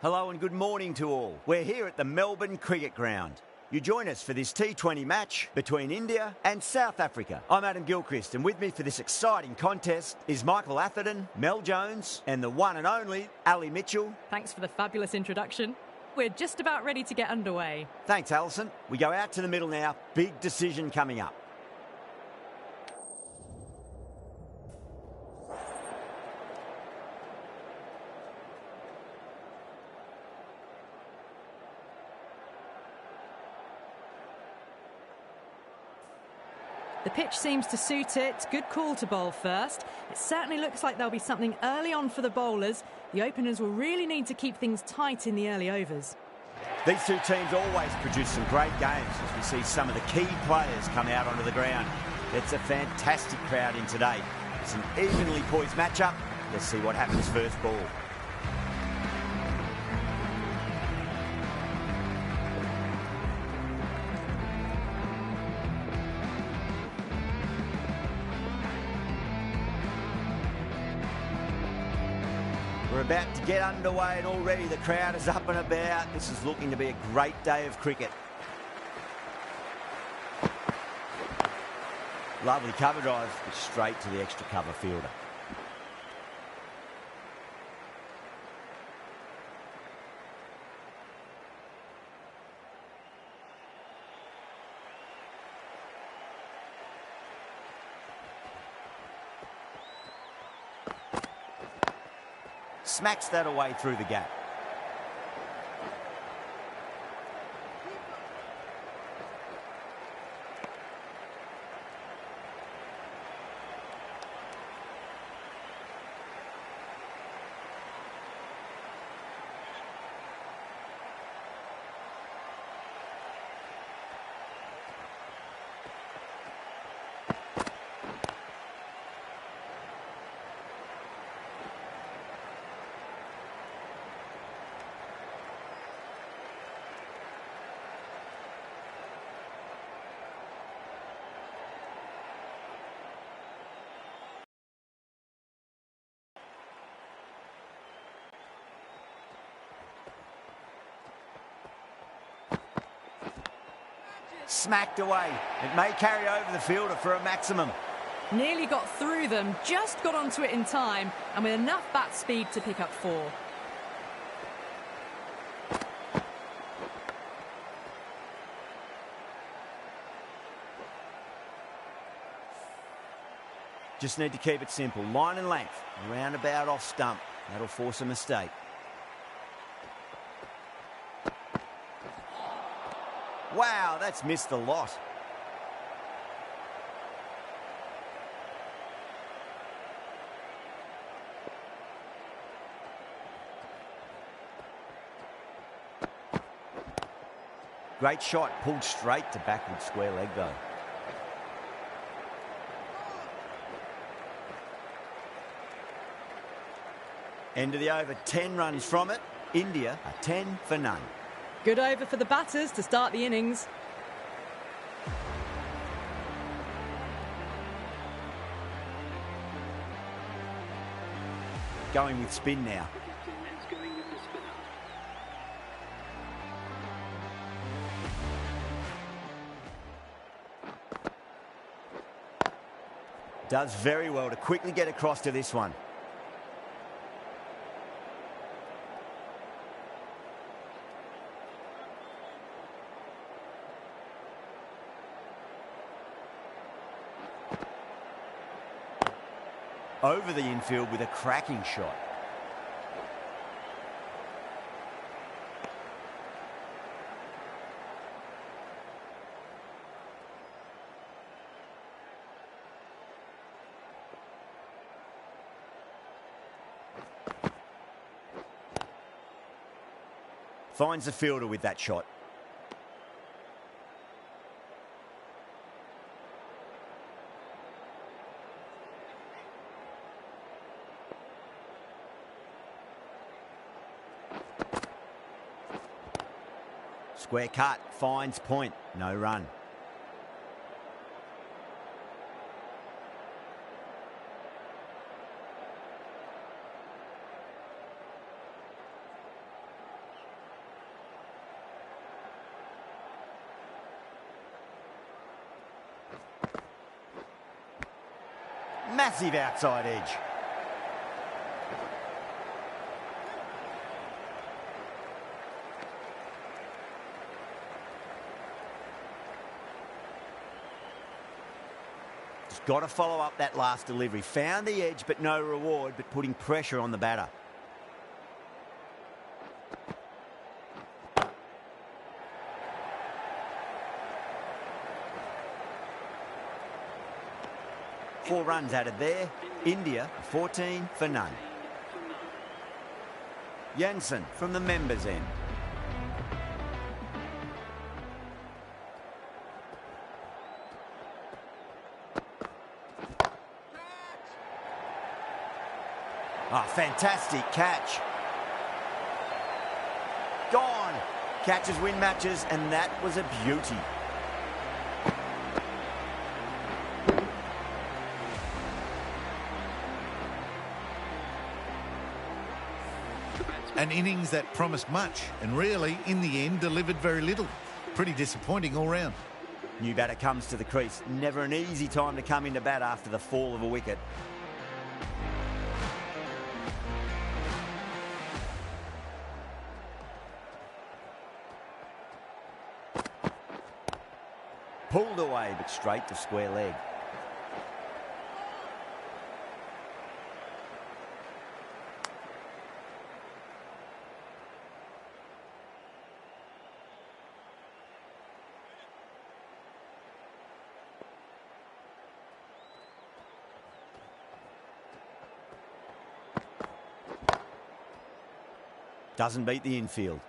Hello and good morning to all. We're here at the Melbourne Cricket Ground. You join us for this T20 match between India and South Africa. I'm Adam Gilchrist, and with me for this exciting contest is Michael Atherton, Mel Jones and the one and only Ali Mitchell. Thanks for the fabulous introduction. We're just about ready to get underway. Thanks, Alison. We go out to the middle now. Big decision coming up. The pitch seems to suit it. Good call to bowl first. It certainly looks like there'll be something early on for the bowlers. The openers will really need to keep things tight in the early overs. These two teams always produce some great games as we see some of the key players come out onto the ground. It's a fantastic crowd in today. It's an evenly poised matchup. Let's see what happens first ball. We're about to get underway and already the crowd is up and about. This is looking to be a great day of cricket. Lovely cover drive, straight to the extra cover fielder. Smacks that away through the gap. Smacked away. It may carry over the fielder for a maximum. Nearly got through them, just got onto it in time, and with enough bat speed to pick up 4. Just need to keep it simple. Line and length. Roundabout off stump. That'll force a mistake. Wow, that's missed a lot. Great shot, pulled straight to backward square leg though. End of the over, 10 runs from it. India are 10 for none. Good over for the batters to start the innings. Going with spin now. Does very well to quickly get across to this one. Over the infield with a cracking shot. Finds the fielder with that shot. Square cut, finds point, no run. Massive outside edge. Just got to follow up that last delivery. Found the edge, but no reward, but putting pressure on the batter. Four runs added there. India 14 for none. Jansen from the members' end. Oh, fantastic catch. Gone. Catches win matches, and that was a beauty. An innings that promised much and really, in the end, delivered very little. Pretty disappointing all round. New batter comes to the crease. Never an easy time to come into bat after the fall of a wicket. Pulled away, but straight to square leg. Doesn't beat the infield.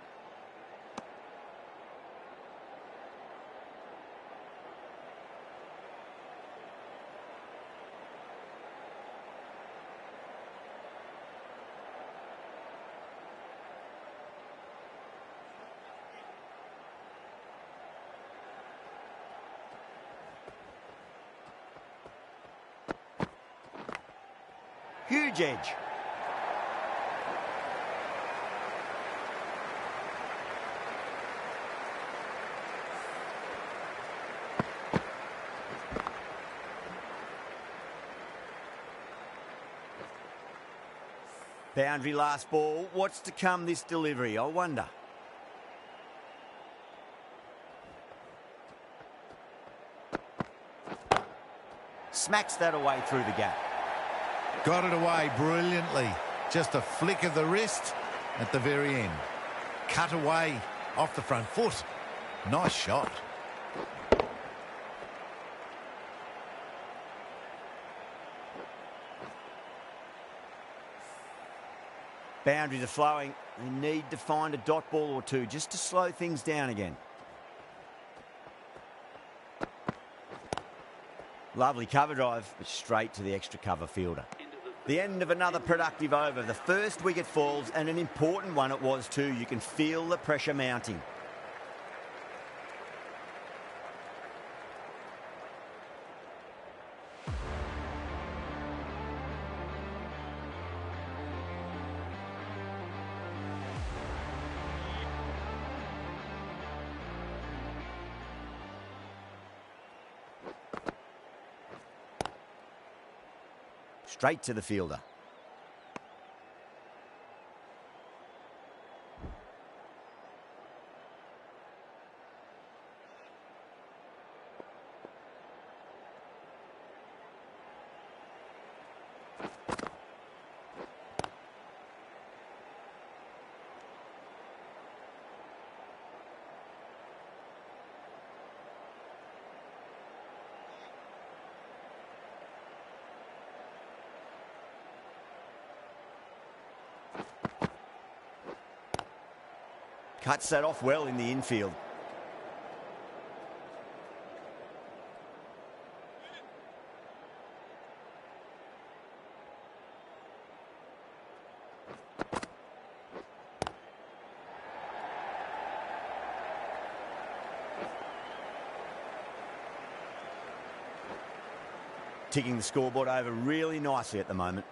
Huge edge. Boundary last ball. What's to come this delivery, I wonder. Smacks that away through the gap. Got it away brilliantly. Just a flick of the wrist at the very end. Cut away off the front foot. Nice shot. Boundaries are flowing. They need to find a dot ball or two just to slow things down again. Lovely cover drive, but straight to the extra cover fielder. The end of another productive over. The first wicket falls, and an important one it was too. You can feel the pressure mounting. Straight to the fielder. Cuts that off well in the infield. Ticking the scoreboard over really nicely at the moment.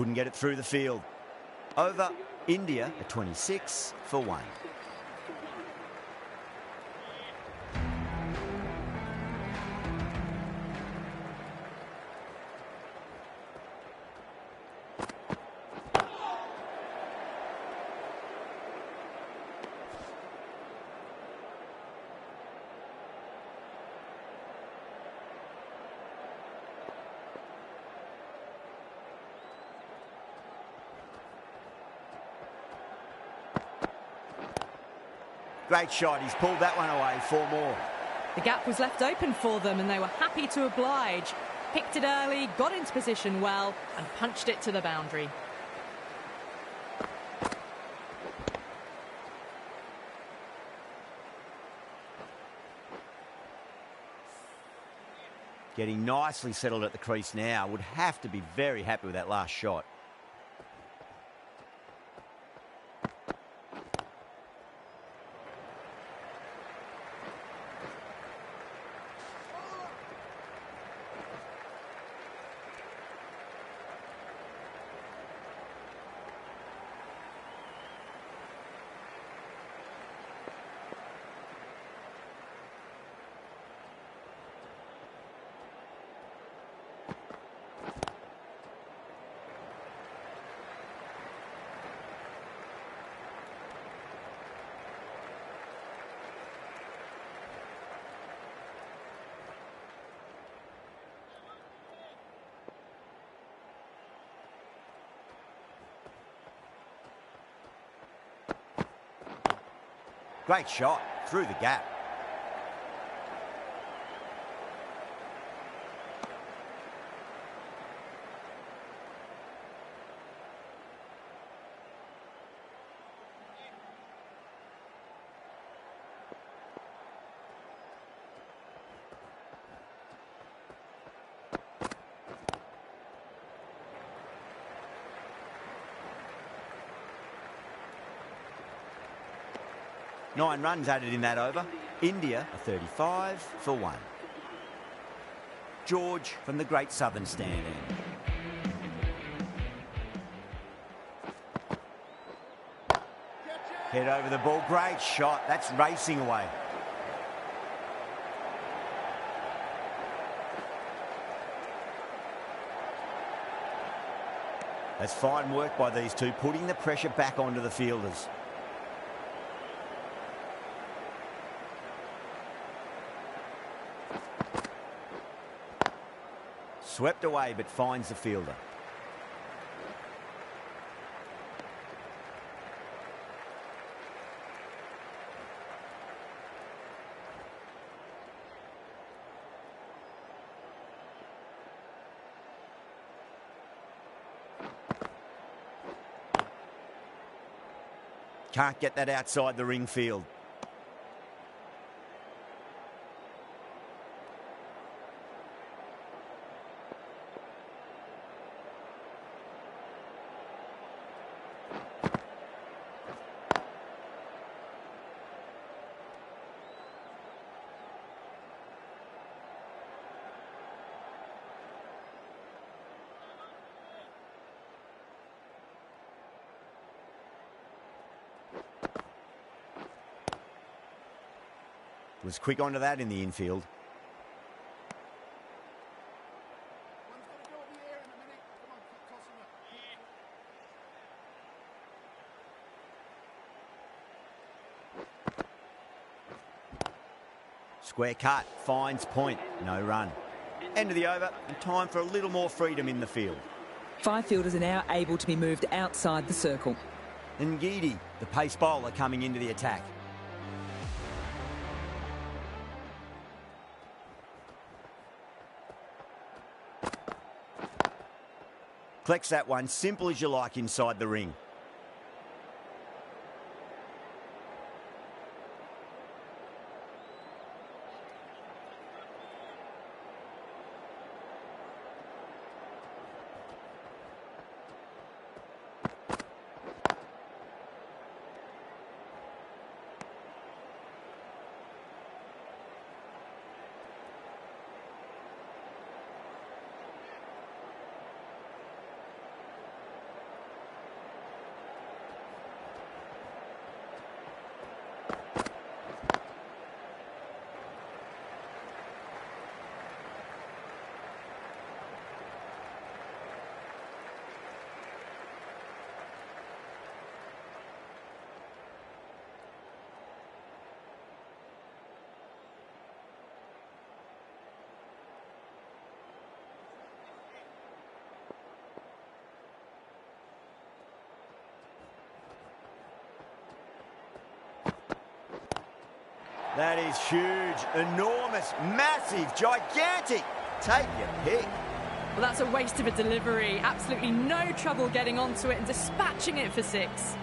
couldn't get it through the field. Over, India at 26 for 1. Great shot, he's pulled that one away, 4 more. The gap was left open for them and they were happy to oblige. Picked it early, got into position well and punched it to the boundary. Getting nicely settled at the crease now. Would have to be very happy with that last shot. Great shot, through the gap. Nine runs added in that over. India are 35 for 1. George from the Great Southern Stand end. Head over the ball, great shot. That's racing away. That's fine work by these two, putting the pressure back onto the fielders. Swept away, but finds the fielder. Can't get that outside the ring field. Was quick onto that in the infield. Square cut, finds point, no run. End of the over and time for a little more freedom in the field. 5 fielders are now able to be moved outside the circle. Ngidi, the pace bowler, coming into the attack. Collects that one, simple as you like inside the ring. That is huge, enormous, massive, gigantic. Take your pick. Well, that's a waste of a delivery. Absolutely no trouble getting onto it and dispatching it for 6.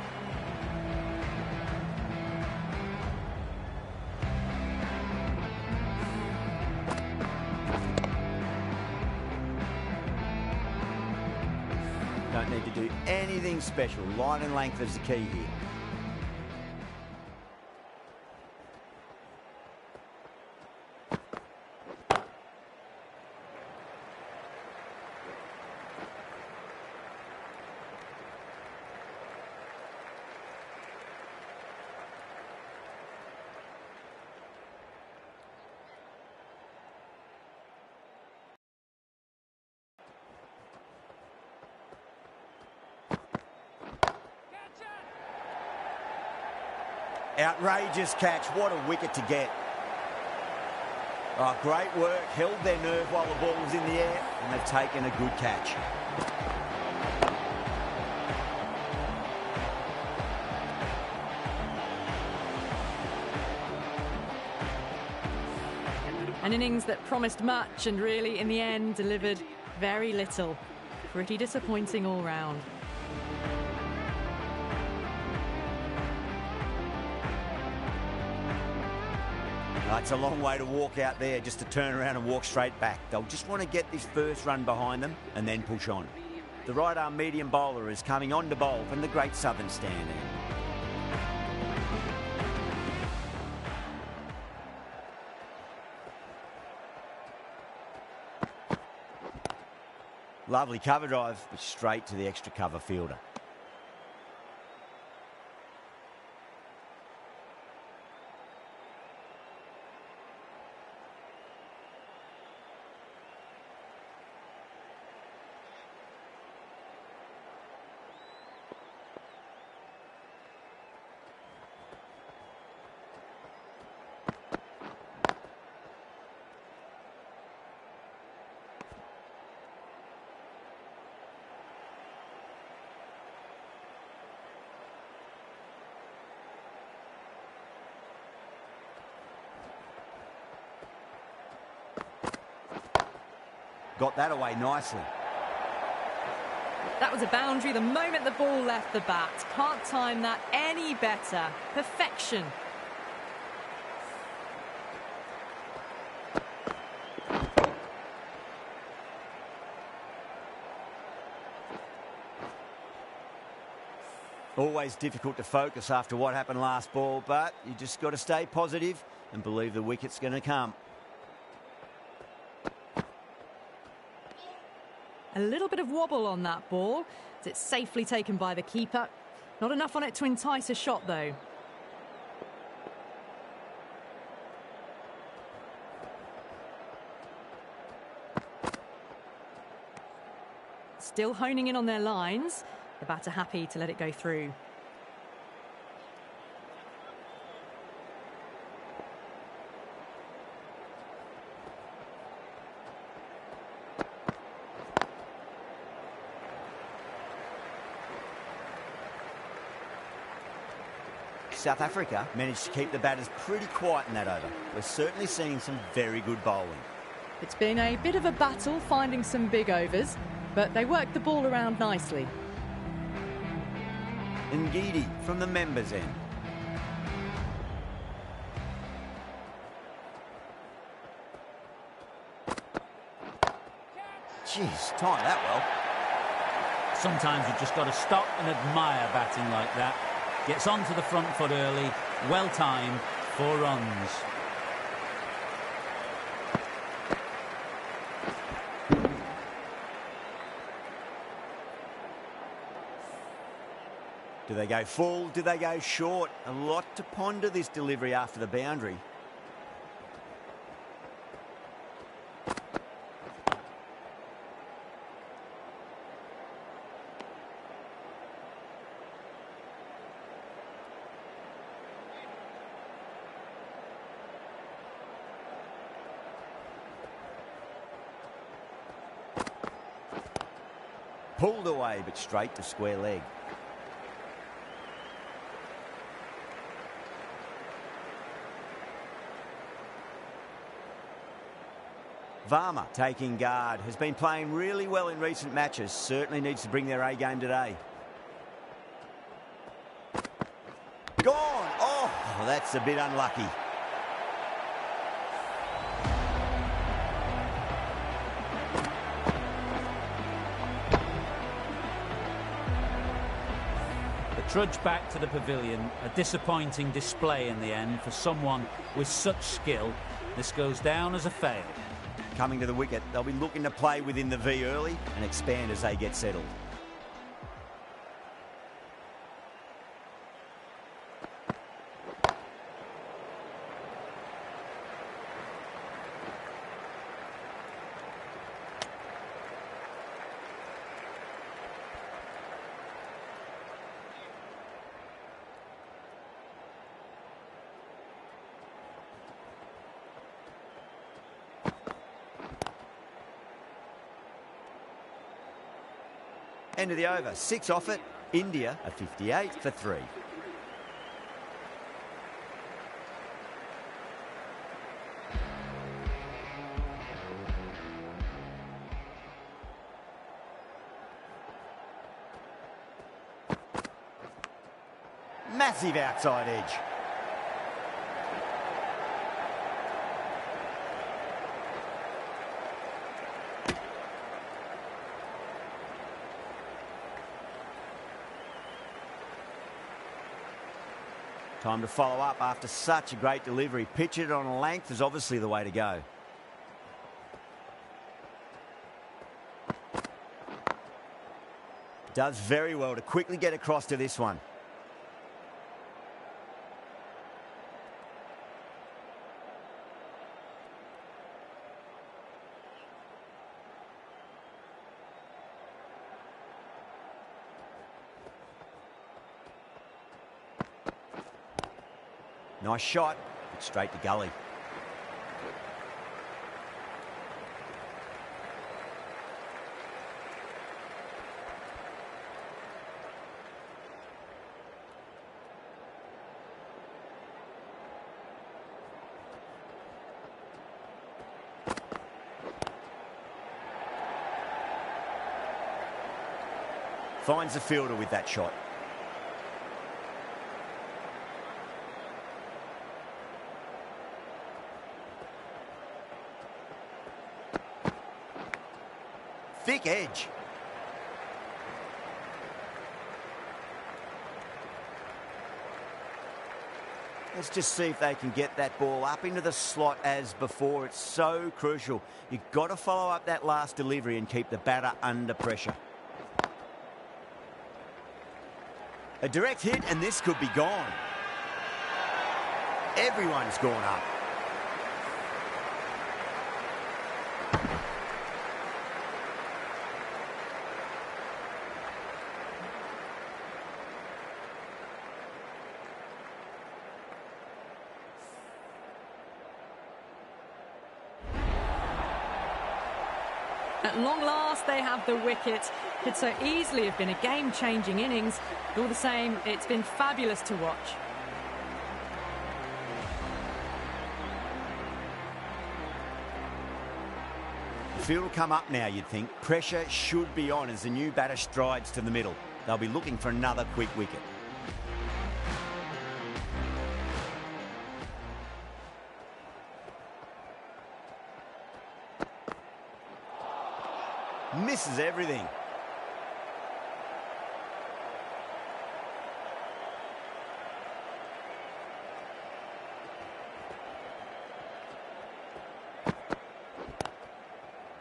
Don't need to do anything special. Line and length is the key here. Outrageous catch. What a wicket to get. Oh, great work. Held their nerve while the ball was in the air, and they've taken a good catch. An innings that promised much and really, in the end, delivered very little. Pretty disappointing all round. It's a long way to walk out there just to turn around and walk straight back. They'll just want to get this first run behind them and then push on. The right-arm medium bowler is coming on to bowl from the Great Southern Stand end. Lovely cover drive, but straight to the extra cover fielder. Got that away nicely. That was a boundary the moment the ball left the bat. Can't time that any better. Perfection. Always difficult to focus after what happened last ball, but you just got to stay positive and believe the wicket's going to come. A little bit of wobble on that ball. It's safely taken by the keeper. Not enough on it to entice a shot, though. Still honing in on their lines. The batter happy to let it go through. South Africa managed to keep the batters pretty quiet in that over. We're certainly seeing some very good bowling. It's been a bit of a battle finding some big overs, but they worked the ball around nicely. Ngidi from the members' end. Jeez, timed that well. Sometimes you've just got to stop and admire batting like that. Gets onto the front foot early, well timed, 4 runs. Do they go full? Do they go short? A lot to ponder this delivery after the boundary. Pulled away, but straight to square leg. Varma taking guard, has been playing really well in recent matches. Certainly needs to bring their A game today. Gone! Oh, that's a bit unlucky. Trudge back to the pavilion. A disappointing display in the end for someone with such skill. This goes down as a fail. Coming to the wicket, they'll be looking to play within the V early and expand as they get settled. End of the over. 6 off it. India a 58 for 3. Massive outside edge. Time to follow up after such a great delivery. Pitch it on a length is obviously the way to go. Does very well to quickly get across to this one. Nice shot, but straight to gully. Finds the fielder with that shot. Thick edge. Let's just see if they can get that ball up into the slot as before. It's so crucial. You've got to follow up that last delivery and keep the batter under pressure. A direct hit and this could be gone. Everyone's gone up. At long last, they have the wicket. Could so easily have been a game-changing innings. But all the same, it's been fabulous to watch. The field will come up now, you'd think. Pressure should be on as the new batter strides to the middle. They'll be looking for another quick wicket. Misses everything.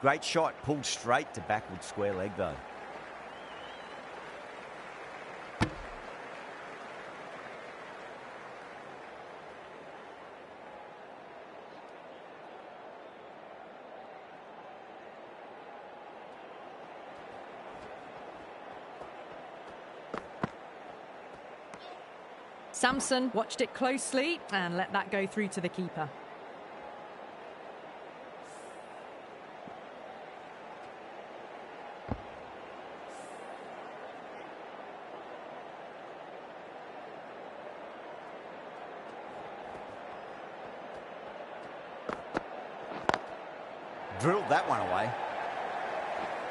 Great shot, pulled straight to backward square leg though. Samson watched it closely and let that go through to the keeper. Drilled that one away.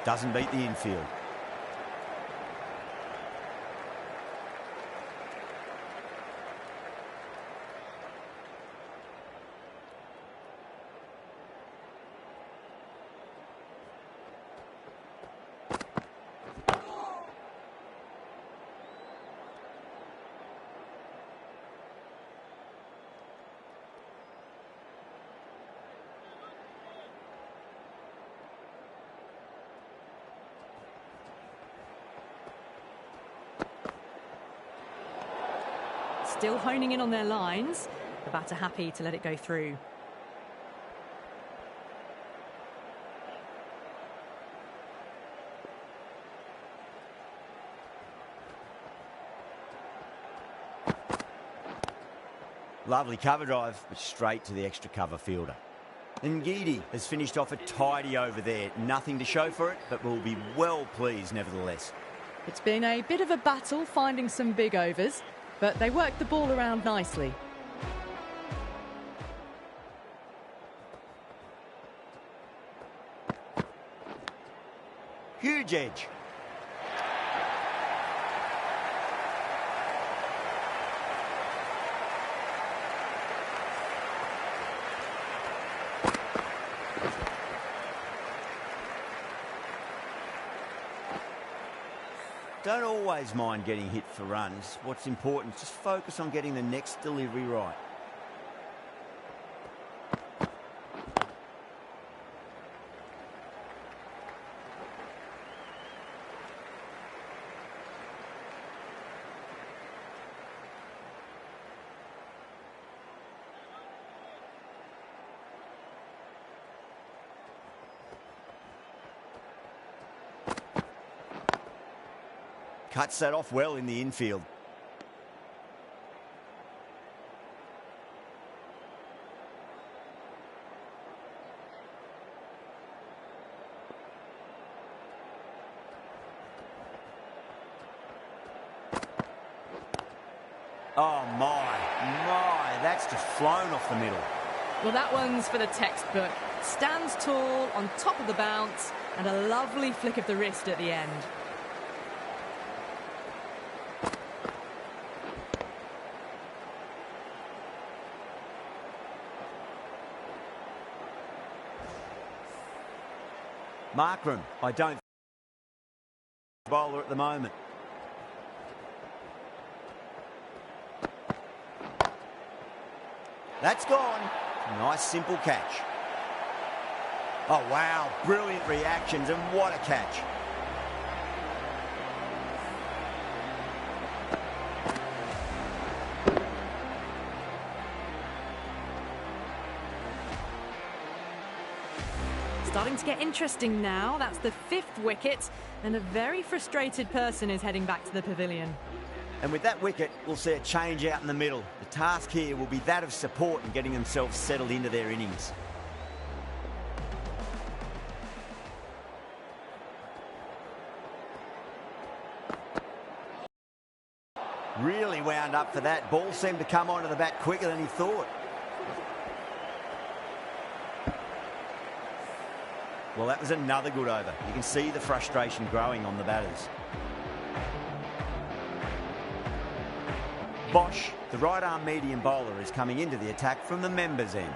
Doesn't beat the infield. Still honing in on their lines. The batter happy to let it go through. Lovely cover drive, but straight to the extra cover fielder. Ngidi has finished off a tidy over there. Nothing to show for it, but will be well pleased nevertheless. It's been a bit of a battle finding some big overs, but they worked the ball around nicely. Huge edge. Don't always mind getting hit for runs. What's important is just focus on getting the next delivery right. Cuts that off well in the infield. Oh my, that's just flown off the middle. Well, that one's for the textbook. Stands tall, on top of the bounce, and a lovely flick of the wrist at the end. Markram, I don't bowler at the moment. That's gone. Nice simple catch. Oh wow, brilliant reactions and what a catch. Starting to get interesting now. That's the 5th wicket, and a very frustrated person is heading back to the pavilion. And with that wicket, we'll see a change out in the middle. The task here will be that of support and getting themselves settled into their innings. Really wound up for that. Ball seemed to come onto the bat quicker than he thought. Well, that was another good over. You can see the frustration growing on the batters. Bosch, the right-arm medium bowler, is coming into the attack from the members' end.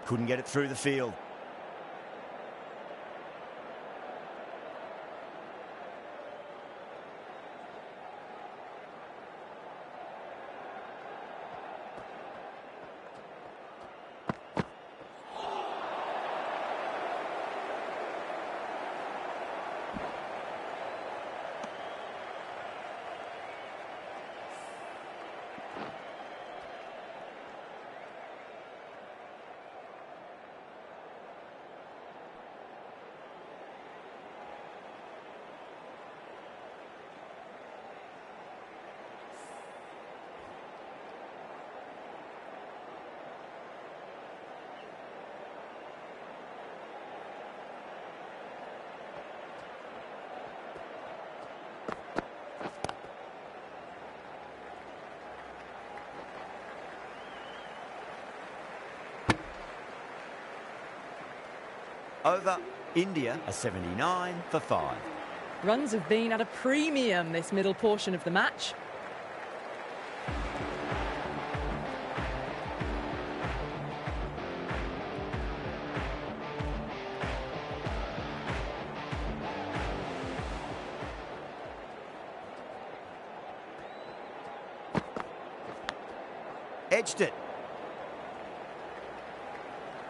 Couldn't get it through the field. Over, India a 79 for 5. Runs have been at a premium this middle portion of the match. Edged it.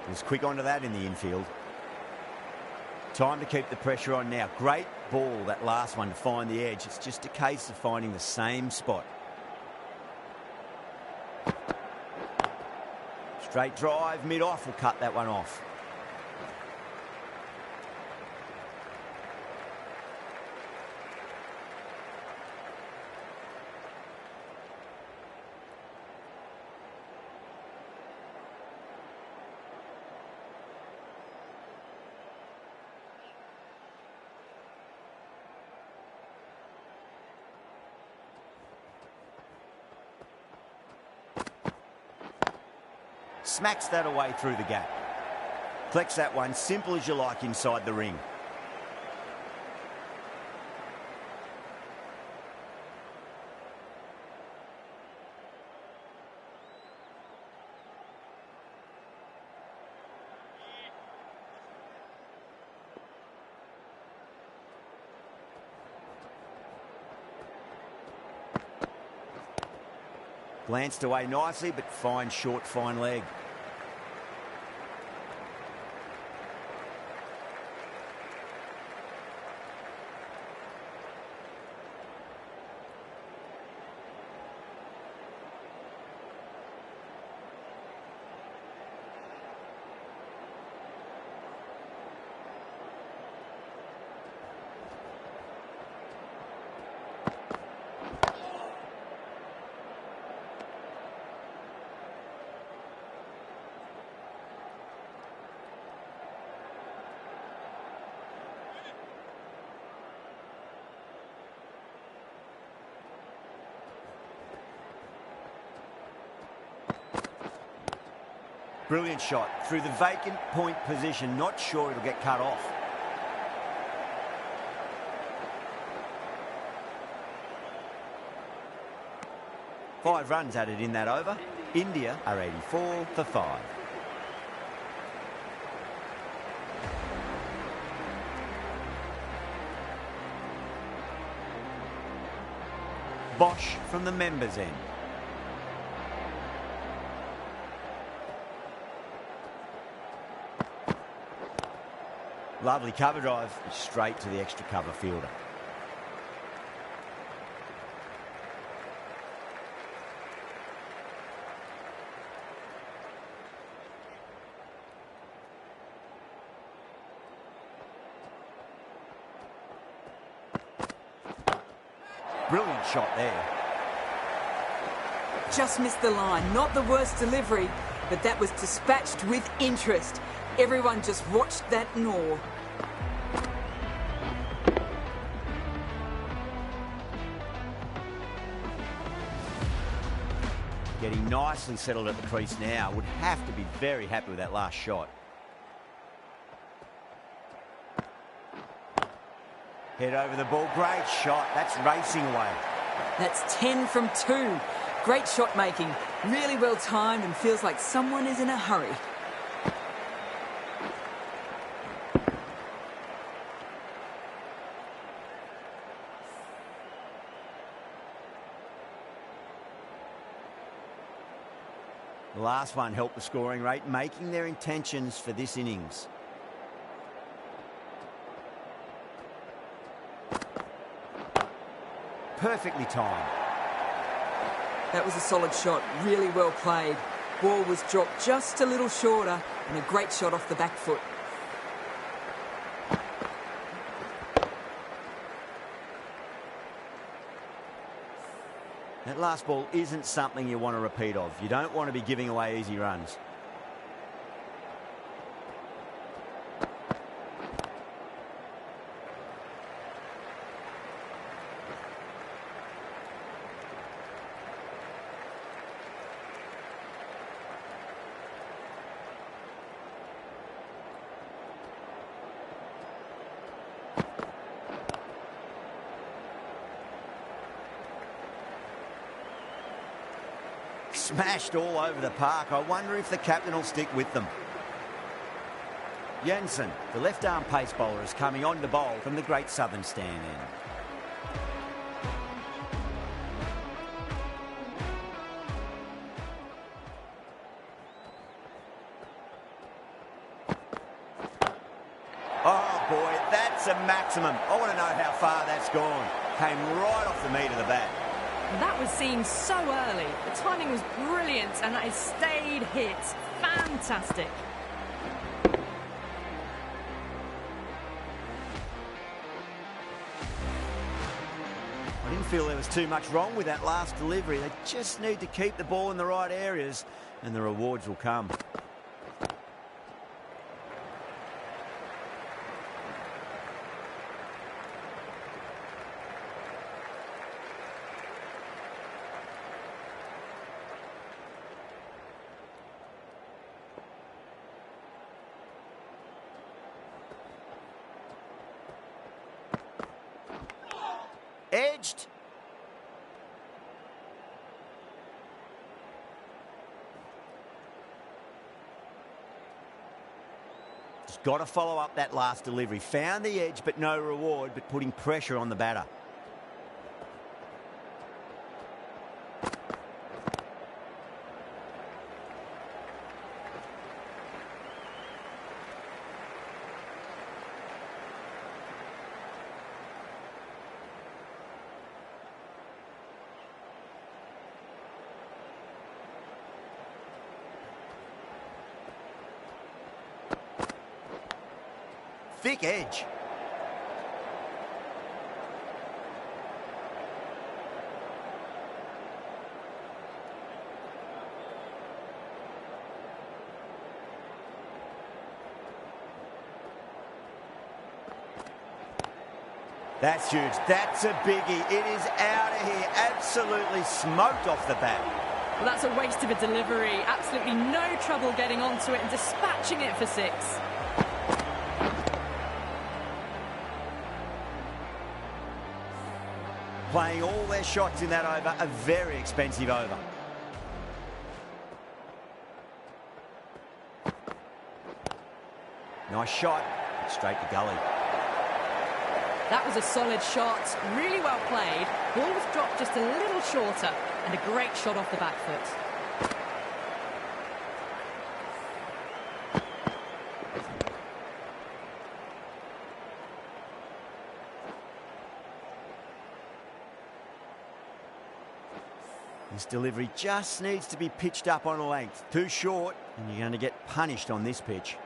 Was quick onto that in the infield. Time to keep the pressure on now. Great ball, that last one, to find the edge. It's just a case of finding the same spot. Straight drive, mid-off will cut that one off. Smacks that away through the gap. Collects that one, simple as you like, inside the ring. Glanced away nicely, but fine short, fine leg. Brilliant shot through the vacant point position. Not sure it'll get cut off. Five runs added in that over. India are 84 for 5. Bosch from the members' end. Lovely cover drive, straight to the extra cover fielder. Brilliant shot there. Just missed the line. Not the worst delivery, but that was dispatched with interest. Everyone just watched that gnaw. Getting nicely settled at the crease now. Would have to be very happy with that last shot. Head over the ball. Great shot. That's racing away. That's 10 from 2. Great shot making. Really well timed and feels like someone is in a hurry. The last one helped the scoring rate, making their intentions for this innings. Perfectly timed. That was a solid shot, really well played. Ball was dropped just a little shorter and a great shot off the back foot. That last ball isn't something you want to repeat of. You don't want to be giving away easy runs. Smashed all over the park. I wonder if the captain will stick with them. Jensen, the left-arm pace bowler, is coming on to bowl from the Great Southern stand end. Oh boy, that's a maximum. I want to know how far that's gone. Came right off the meat of the bat. That was seen so early. The timing was brilliant and that is stayed hit. Fantastic. I didn't feel there was too much wrong with that last delivery. They just need to keep the ball in the right areas and the rewards will come. Edged. Just got to follow up that last delivery. Found the edge, but no reward, but putting pressure on the batter. Thick edge. That's huge. That's a biggie. It is out of here. Absolutely smoked off the bat. Well, that's a waste of a delivery. Absolutely no trouble getting onto it and dispatching it for 6. Playing all their shots in that over, a very expensive over. Nice shot, straight to gully. That was a solid shot, really well played. Ball was dropped just a little shorter and a great shot off the back foot. This delivery just needs to be pitched up on a length. Too short, and you're going to get punished on this pitch.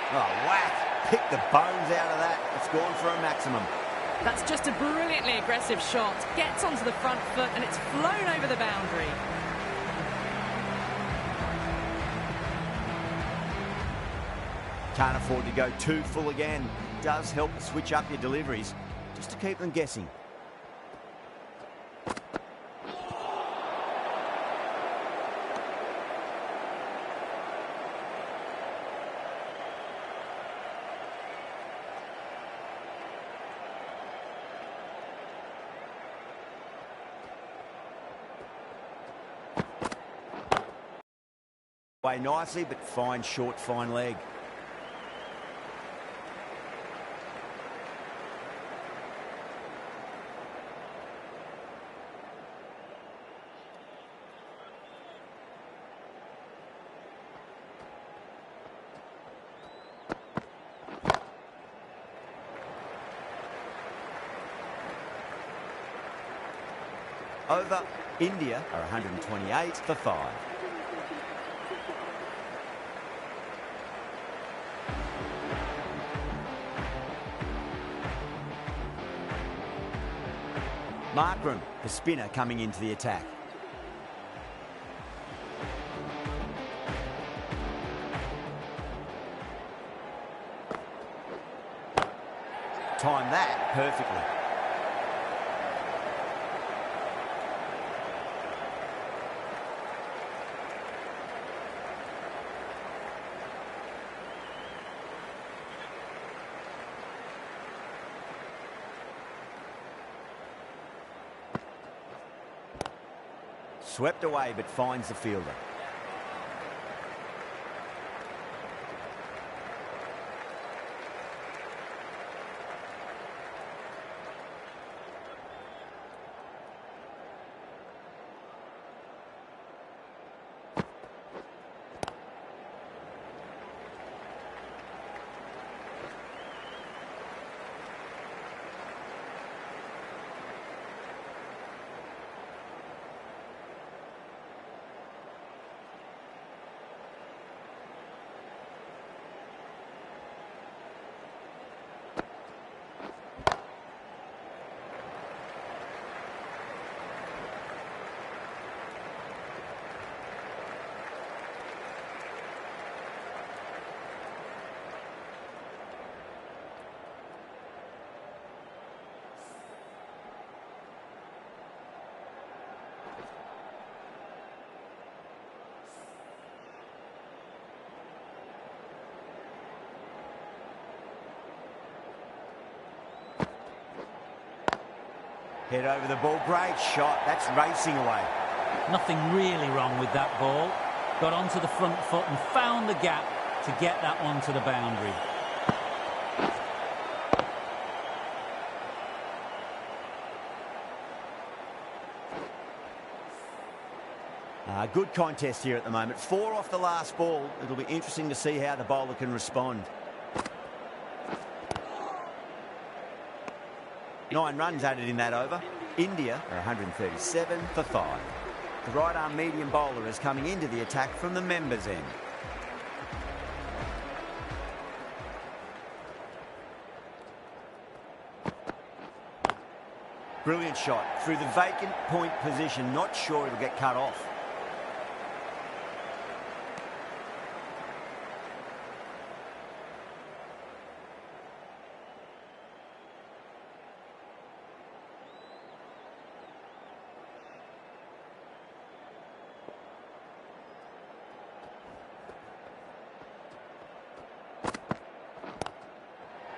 Oh, whack. Pick the bones out of that. It's gone for a maximum. That's just a brilliantly aggressive shot. Gets onto the front foot and it's flown over the boundary. Can't afford to go too full again. Does help to switch up your deliveries, just to keep them guessing. Way nicely, but fine, short, fine leg. Over, India are 128 for 5. Markram, the spinner, coming into the attack. Timed that perfectly. Swept away, but finds the fielder. Head over the ball, great shot, that's racing away. Nothing really wrong with that ball. Got onto the front foot and found the gap to get that one to the boundary. Good contest here at the moment. 4 off the last ball. It'll be interesting to see how the bowler can respond. 9 runs added in that over. India are 137 for 5. The right-arm medium bowler is coming into the attack from the members' end. Brilliant shot through the vacant point position. Not sure it'll get cut off.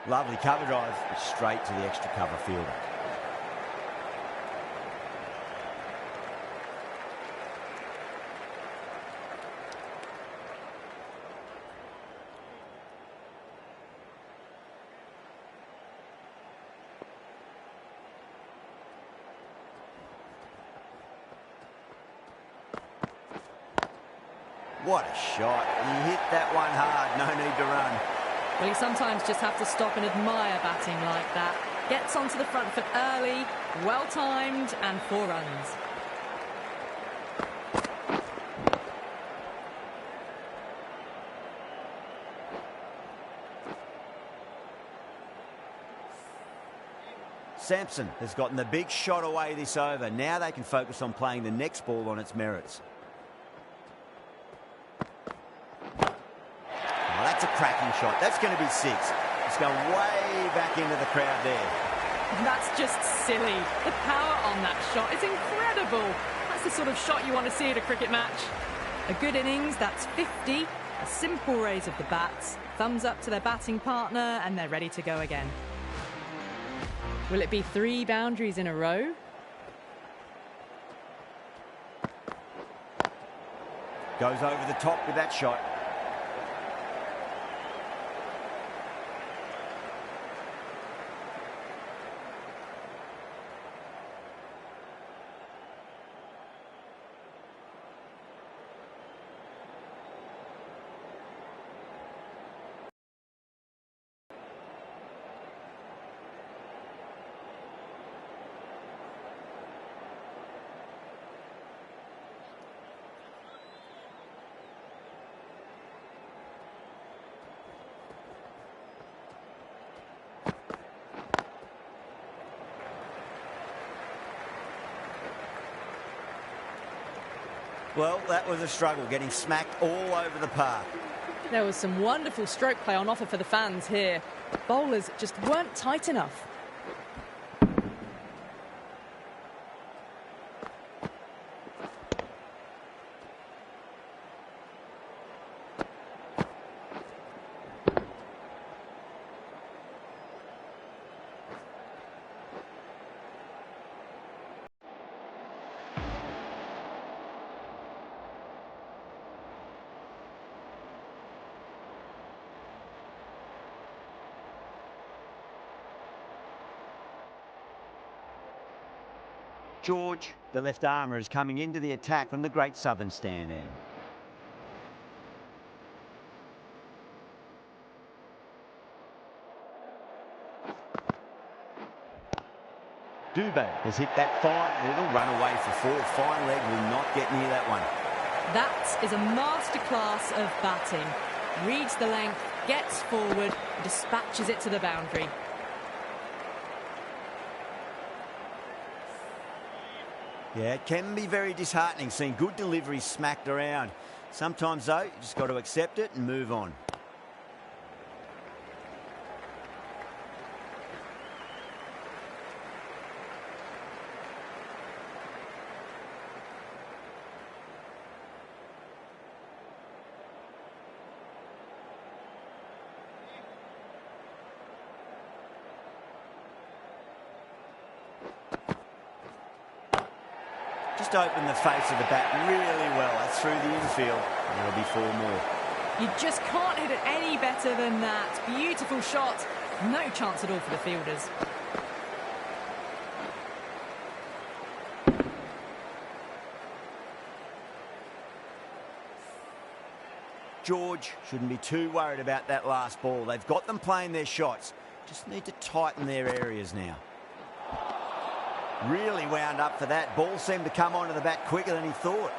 Lovely cover drive, straight to the extra cover fielder. What a shot. He hit that one hard, no need to run. Well, you sometimes just have to stop and admire batting like that. Gets onto the front foot early, well-timed, and 4 runs. Sampson has gotten the big shot away this over. Now they can focus on playing the next ball on its merits. That's a cracking shot. That's going to be 6. It's going way back into the crowd there. That's just silly. The power on that shot is incredible. That's the sort of shot you want to see at a cricket match. A good innings, that's 50. A simple raise of the bats. Thumbs up to their batting partner, and they're ready to go again. Will it be 3 boundaries in a row? Goes over the top with that shot. Well, that was a struggle, getting smacked all over the park. There was some wonderful stroke play on offer for the fans here. Bowlers just weren't tight enough. George, the left armour, is coming into the attack from the Great Southern stand end. Dubé has hit that fine. It'll run away for four. Fine leg will not get near that one. That is a masterclass of batting. Reads the length, gets forward, dispatches it to the boundary. Yeah, it can be very disheartening seeing good deliveries smacked around. Sometimes, though, you just got to accept it and move on. Just opened the face of the bat really well. That's through the infield. And there'll be four more. You just can't hit it any better than that. Beautiful shot. No chance at all for the fielders. George shouldn't be too worried about that last ball. They've got them playing their shots. Just need to tighten their areas now. Really wound up for that. Ball seemed to come onto the bat quicker than he thought.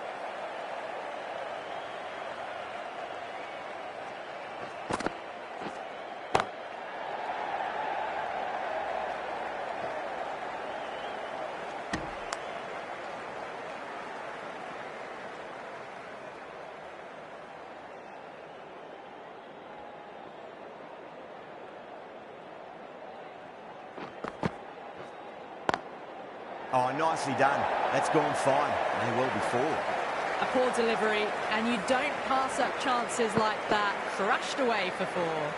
Oh, nicely done. That's gone fine. May well be four. A poor delivery, and you don't pass up chances like that. Thrashed away for four.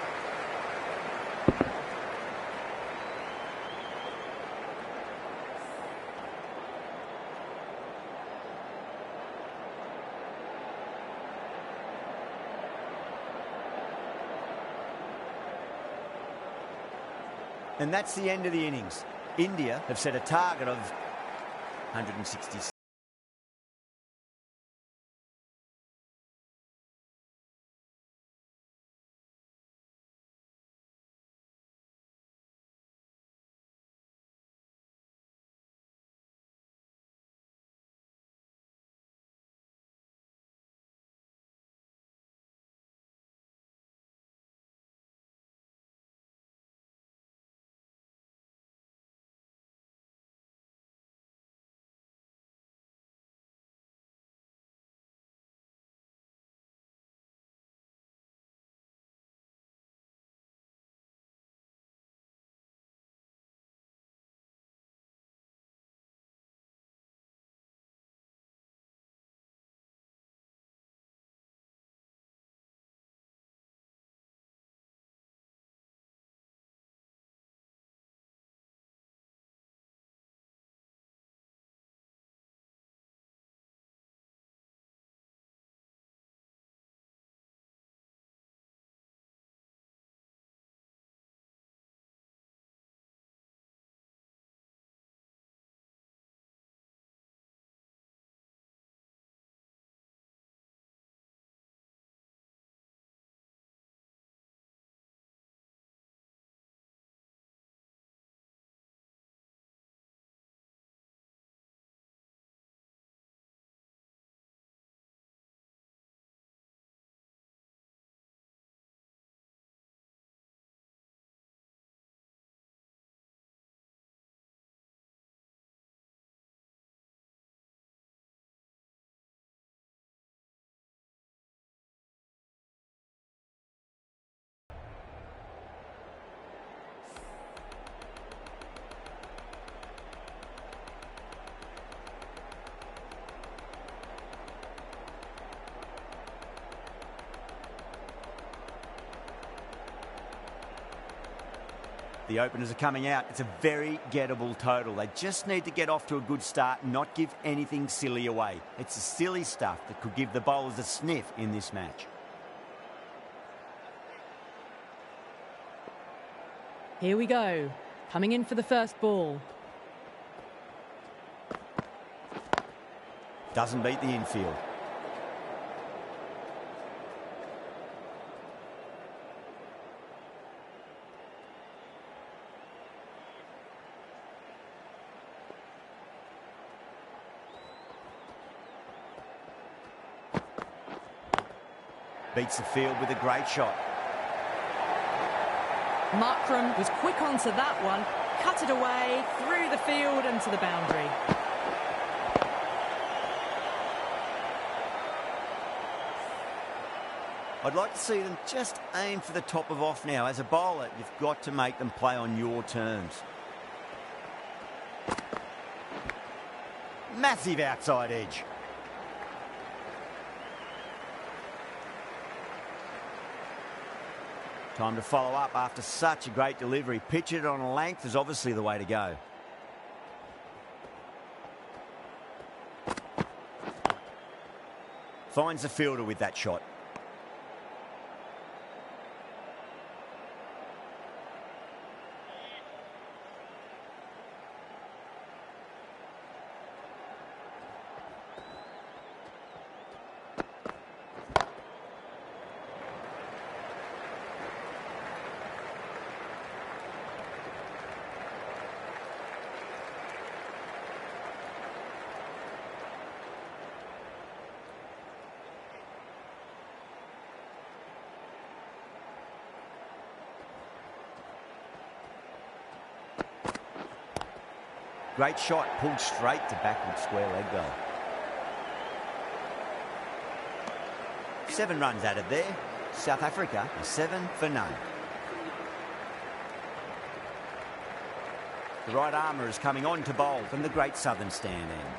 And that's the end of the innings. India have set a target of 166. The openers are coming out. It's a very gettable total. They just need to get off to a good start and not give anything silly away. It's the silly stuff that could give the bowlers a sniff in this match. Here we go. Coming in for the first ball. Doesn't beat the infield. Beats the field with a great shot. Markram was quick onto that one, cut it away, through the field and to the boundary. I'd like to see them just aim for the top of off now. As a bowler, you've got to make them play on your terms. Massive outside edge. Time to follow up after such a great delivery. Pitch it on a length is obviously the way to go. Finds the fielder with that shot. Great shot, pulled straight to backward square leg goal. 7 runs added there. South Africa are 7 for none. The right armour is coming on to bowl from the great southern stand end.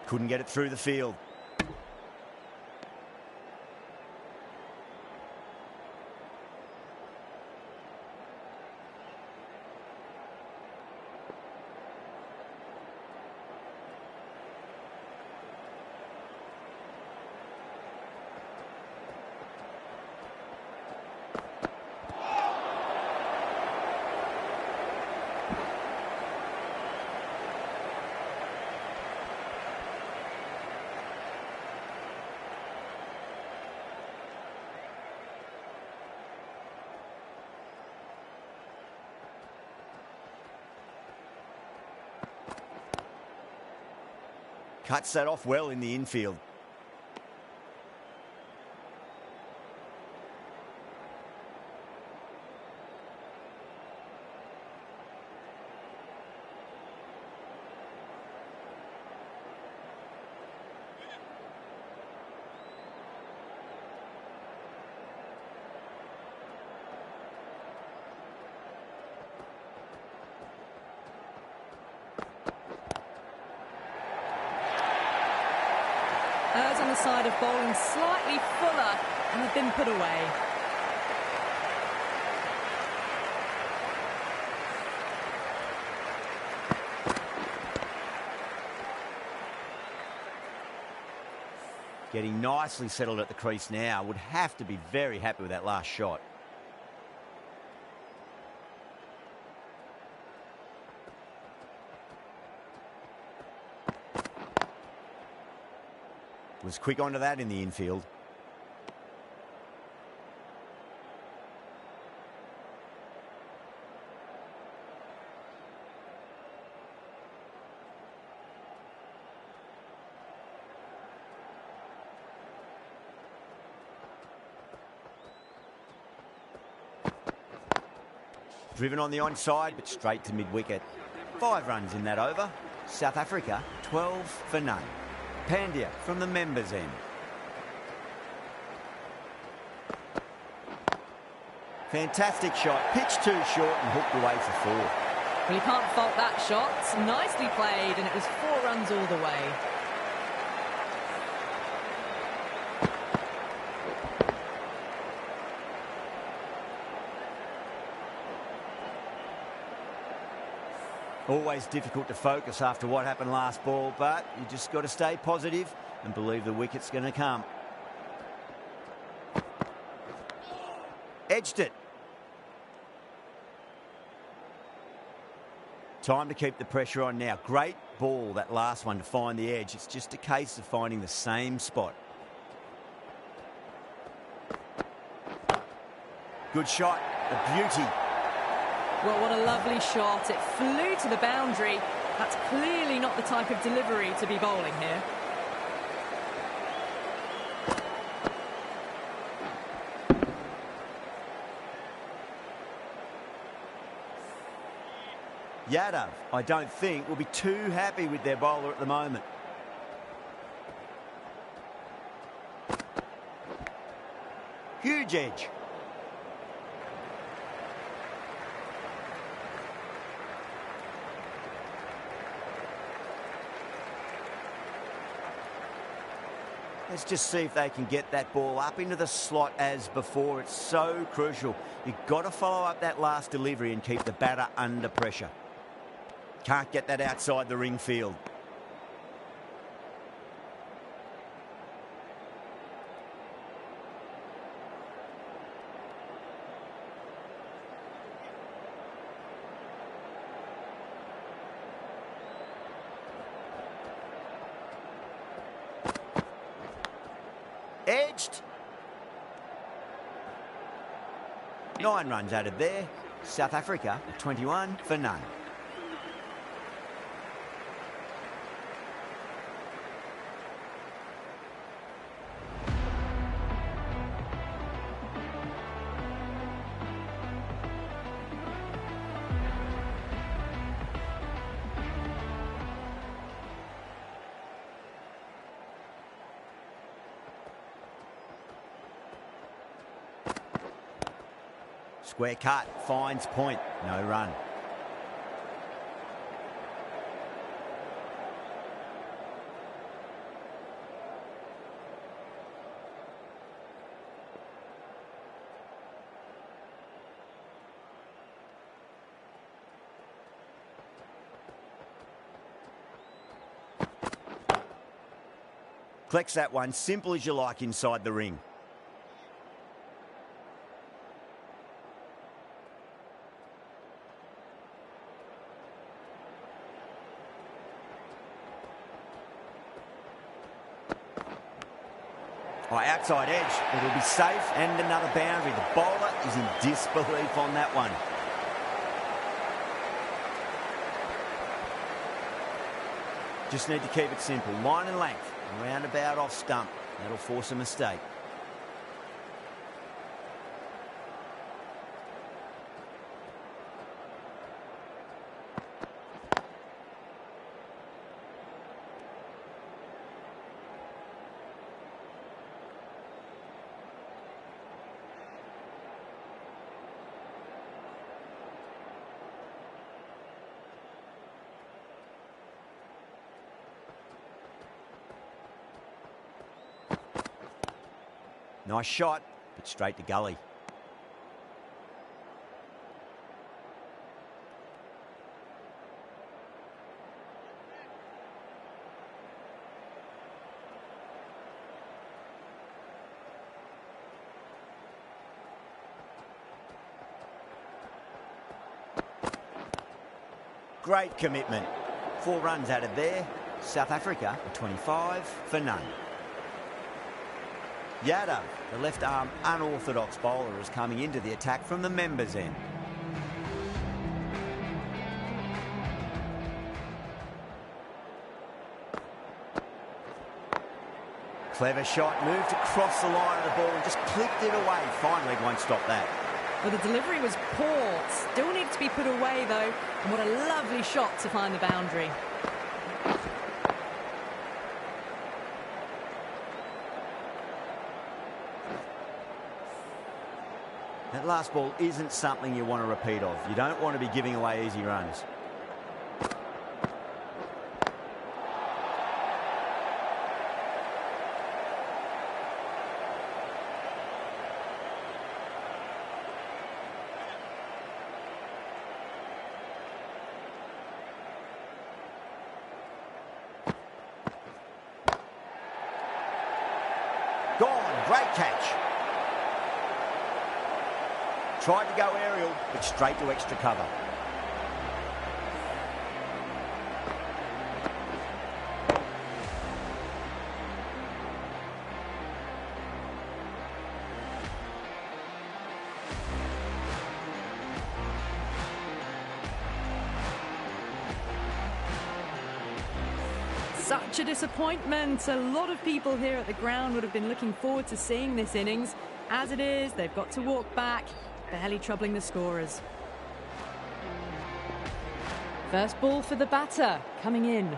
Couldn't get it through the field. Cuts that off well in the infield. Errs on the side of bowling slightly fuller and have been put away. Getting nicely settled at the crease now. Would have to be very happy with that last shot. Was quick onto that in the infield. Driven on the onside, but straight to mid-wicket. 5 runs in that over. South Africa, 12 for none. Pandya from the members' end. Fantastic shot, pitched too short and hooked away for 4. Well, you can't fault that shot. Nicely played, and it was 4 runs all the way. Always difficult to focus after what happened last ball, but you just got to stay positive and believe the wicket's going to come. Edged it. Time to keep the pressure on now. Great ball, that last one, to find the edge. It's just a case of finding the same spot. Good shot, a beauty. Well, what a lovely shot. It flew to the boundary. That's clearly not the type of delivery to be bowling here. Yadav, I don't think, will be too happy with their bowler at the moment. Huge edge. Let's just see if they can get that ball up into the slot as before. It's so crucial. You've got to follow up that last delivery and keep the batter under pressure. Can't get that outside the ring field. Edged. 9 runs added there. South Africa 21 for none. Square cut, finds point, no run. Collects that one, simple as you like inside the ring. Outside edge, it'll be safe, and another boundary. The bowler is in disbelief on that one. Just need to keep it simple. Line and length, roundabout off stump. That'll force a mistake. Nice shot, but straight to gully. Great commitment. 4 runs added there. South Africa 25 for none. Yadav, the left-arm unorthodox bowler, is coming into the attack from the members' end. Clever shot, moved across the line of the ball and just clipped it away. Fine leg won't stop that. Well, the delivery was poor. Still needs to be put away, though. And what a lovely shot to find the boundary. That That last ball isn't something you want to repeat of. You don't want to be giving away easy runs. Gone, great catch. Tried to go aerial, but straight to extra cover. Such a disappointment. A lot of people here at the ground would have been looking forward to seeing this innings. As it is, they've got to walk back, barely troubling the scorers. First ball for the batter, coming in.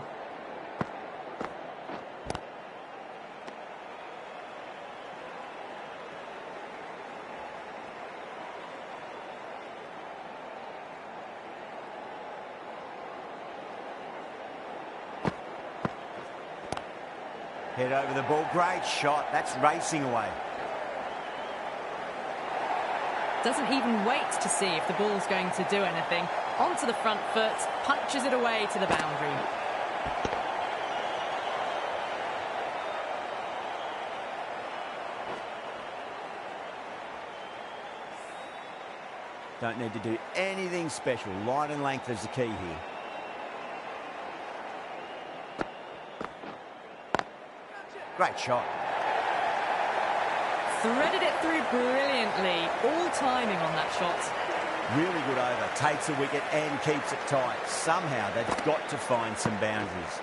Head over the ball, great shot. That's racing away. Doesn't even wait to see if the ball's going to do anything. Onto the front foot, punches it away to the boundary. Don't need to do anything special. Line and length is the key here. Great shot. Threaded it through brilliantly. All timing on that shot. Really good over. Takes a wicket and keeps it tight. Somehow they've got to find some boundaries.